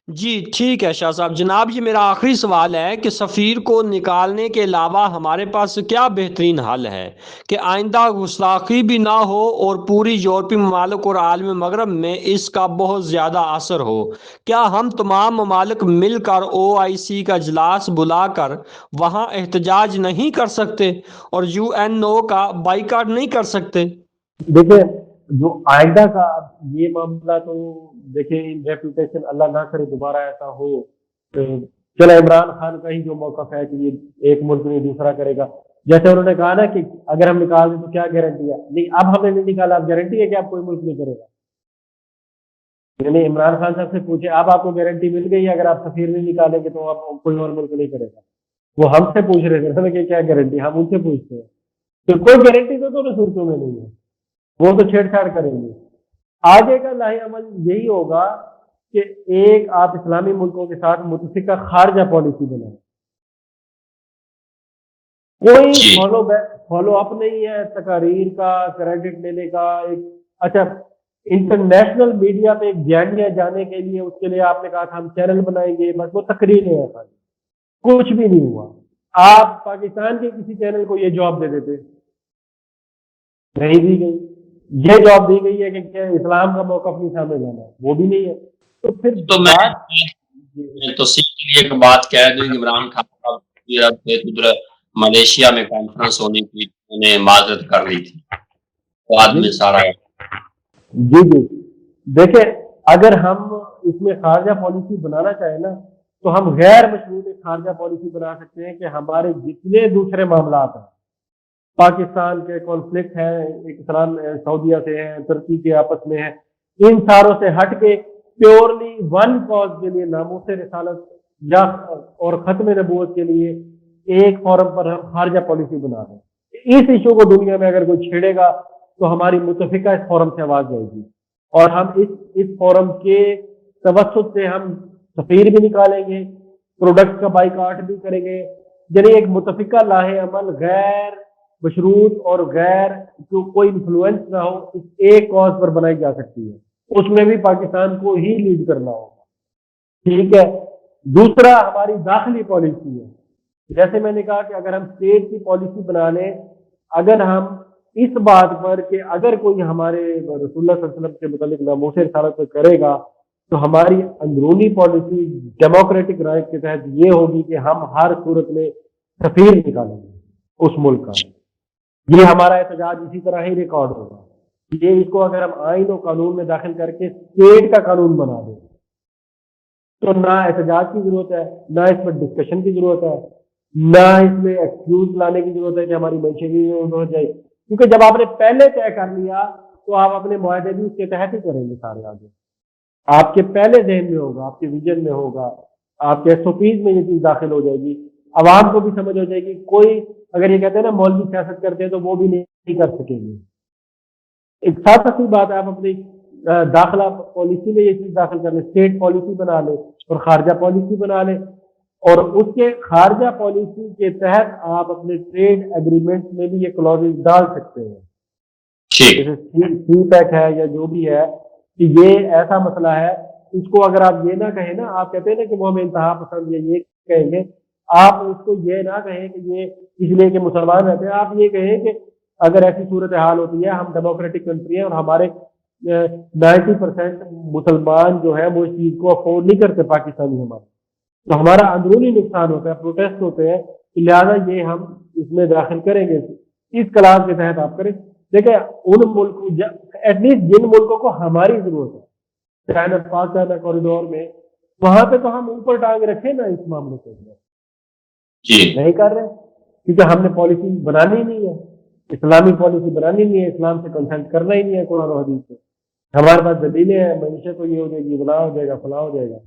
جی ٹھیک ہے شاہ صاحب، جناب یہ میرا آخری سوال ہے کہ سفیر کو نکالنے کے علاوہ ہمارے پاس کیا بہترین حل ہے کہ آئندہ گستاخی بھی نہ ہو اور پوری یورپی ممالک اور عالم مغرب میں اس کا بہت زیادہ اثر ہو؟ کیا ہم تمام ممالک مل کر OIC کا اجلاس بلا کر وہاں احتجاج نہیں کر سکتے اور UNO کا بائیکاٹ نہیں کر سکتے؟ دیکھیں، جو آئندہ کا اب یہ معاملہ تو دیکھیں، ریپوٹیشن اللہ نہ کرے دوبارہ ایسا ہو تو چلو عمران خان کا ہی جو موقف ہے کہ یہ ایک ملک نہیں دوسرا کرے گا، جیسے انہوں نے کہا نا کہ اگر ہم نکال دیں تو کیا گارنٹی ہے؟ نہیں، اب ہم نے نہیں نکالا، اب گارنٹی ہے کہ آپ کوئی ملک نہیں کرے گا؟ یعنی عمران خان صاحب سے پوچھے، اب آپ کو گارنٹی مل گئی اگر آپ سفیر نہیں نکالیں گے تو آپ کوئی اور ملک نہیں کرے گا؟ وہ ہم سے پوچھ رہے تھے نا کہ کیا گارنٹی، ہم ان سے پوچھتے ہیں تو کوئی گارنٹی تو دونوں صورتوں میں نہیں ہے، وہ تو چھیڑ چھاڑ کریں گے۔ آگے کا لاہ عمل یہی ہوگا کہ ایک آپ اسلامی ملکوں کے ساتھ متفقہ خارجہ پالیسی بنائیں، کوئی جی فالو اپ نہیں ہے تقاریر کا، کریڈٹ لینے کا۔ ایک اچھا، انٹرنیشنل میڈیا پہ ایک بیانیہ جانے کے لیے اس کے لیے آپ نے کہا تھا ہم چینل بنائیں گے، بس وہ تقریر ہے خالی، کچھ بھی نہیں ہوا۔ آپ پاکستان کے کسی چینل کو یہ جواب دے دیتے، نہیں دی گئی۔ یہ جواب دی گئی ہے کہ کیا اسلام کا موقف نہیں سامنے جانا، وہ بھی نہیں ہے۔ تو پھر تو بات میں توصیح کے لیے ایک بات کہہ دوں کہ عمران خان صاحب ادھر ملیشیا میں کانفرنس ہونے کی انہوں نے معذرت کر لی تھی، بعد جی میں سارا جی جی دیکھیں، اگر ہم اس میں خارجہ پالیسی بنانا چاہیں نا تو ہم غیر مشروط ایک خارجہ پالیسی بنا سکتے ہیں کہ ہمارے جتنے دوسرے معاملات ہیں، پاکستان کے کانفلکٹ ہیں، ایک اسلام سعودیہ سے ہیں، ترکی کے آپس میں ہیں، ان ساروں سے ہٹ کے پیورلی ون کاز کے لیے، ناموس رسالت یا اور ختم نبوت کے لیے ایک فورم پر ہم خارجہ پالیسی بنا رہے ہیں۔ اس ایشو کو دنیا میں اگر کوئی چھیڑے گا تو ہماری متفقہ اس فورم سے آواز جائے گی، اور ہم اس فورم کے توسط سے ہم سفیر بھی نکالیں گے، پروڈکٹ کا بائیکاٹ بھی کریں گے۔ یعنی ایک متفقہ لاہ عمل غیر مشروط اور غیر جو کوئی انفلوئنس نہ ہو، اس ایک کاز پر بنائی جا سکتی ہے، اس میں بھی پاکستان کو ہی لیڈ کرنا ہوگا، ٹھیک ہے۔ دوسرا ہماری داخلی پالیسی ہے، جیسے میں نے کہا کہ اگر ہم اسٹیٹ کی پالیسی بنا لیں، اگر ہم اس بات پر کہ اگر کوئی ہمارے رسول اللہ صلی اللہ علیہ وسلم کے متعلق ناموس رسالت پہ کرے گا تو ہماری اندرونی پالیسی ڈیموکریٹک رائٹ کے تحت یہ ہوگی کہ ہم ہر صورت میں سفیر نکالیں گے اس ملک کا، یہ ہمارا احتجاج اسی طرح ہی ریکارڈ ہوگا۔ یہ اس کو اگر ہم آئین و قانون میں داخل کر کے اسٹیٹ کا قانون بنا دیں تو نہ احتجاج کی ضرورت ہے، نہ اس پر ڈسکشن کی ضرورت ہے، نہ اس میں ایکسکیوز لانے کی ضرورت ہے کہ ہماری منشی ہو جائے، کیونکہ جب آپ نے پہلے طے کر لیا تو آپ اپنے معاہدے بھی اس کے تحت ہی کریں گے سارے آگے، آپ کے پہلے ذہن میں ہوگا، آپ کے ویژن میں ہوگا، آپ کے SOPs میں یہ چیز داخل ہو جائے گی، عوام کو بھی سمجھ ہو جائے گی۔ کوئی اگر یہ کہتے ہیں نا مولوی سیاست کرتے ہیں تو وہ بھی نہیں کر سکیں گے۔ ایک ساتھ اچھی بات ہے، آپ اپنی داخلہ پالیسی میں یہ چیز داخل کر لیں، اسٹیٹ پالیسی بنا لیں اور خارجہ پالیسی بنا لیں، اور اس کے خارجہ پالیسی کے تحت آپ اپنے ٹریڈ ایگریمنٹ میں بھی یہ کلوزز ڈال سکتے ہیں، ٹھیک۔ جیسے سی پیک ہے یا جو بھی ہے، کہ یہ ایسا مسئلہ ہے، اس کو اگر آپ یہ نہ کہیں نا، آپ کہتے ہیں نا کہ وہ ہمیں انتہا پسند یہ کہیں گے، آپ اس کو یہ نہ کہیں کہ یہ اس لیے کہ مسلمان رہتے ہیں، آپ یہ کہیں کہ اگر ایسی صورتحال ہوتی ہے، ہم ڈیموکریٹک کنٹری ہیں اور ہمارے 90% مسلمان جو ہے وہ اس چیز کو افورڈ نہیں کرتے پاکستانی ہمارے، تو ہمارا اندرونی نقصان ہوتا ہے، پروٹیسٹ ہوتے ہیں، لہٰذا یہ ہم اس میں داخل کریں گے، اس کلام کے تحت آپ کریں۔ دیکھیں ان ملکوں، ایٹ لیسٹ جن ملکوں کو ہماری ضرورت ہے، چائنا پاک چائنا کوریڈور میں، وہاں پہ تو ہم اوپر ٹانگ رکھیں نا اس معاملے کے اندر، جی نہیں کر رہے کیونکہ ہم نے پالیسی بنانی نہیں ہے، اسلامی پالیسی بنانی نہیں ہے، اسلام سے کنسلٹ کرنا ہی نہیں ہے قرآن و حدیث سے، ہمارے پاس دلیلیں ہیں، معیشت تو یہ ہو جائے گی، فلاں ہو جائے گا، فلاں ہو جائے گا۔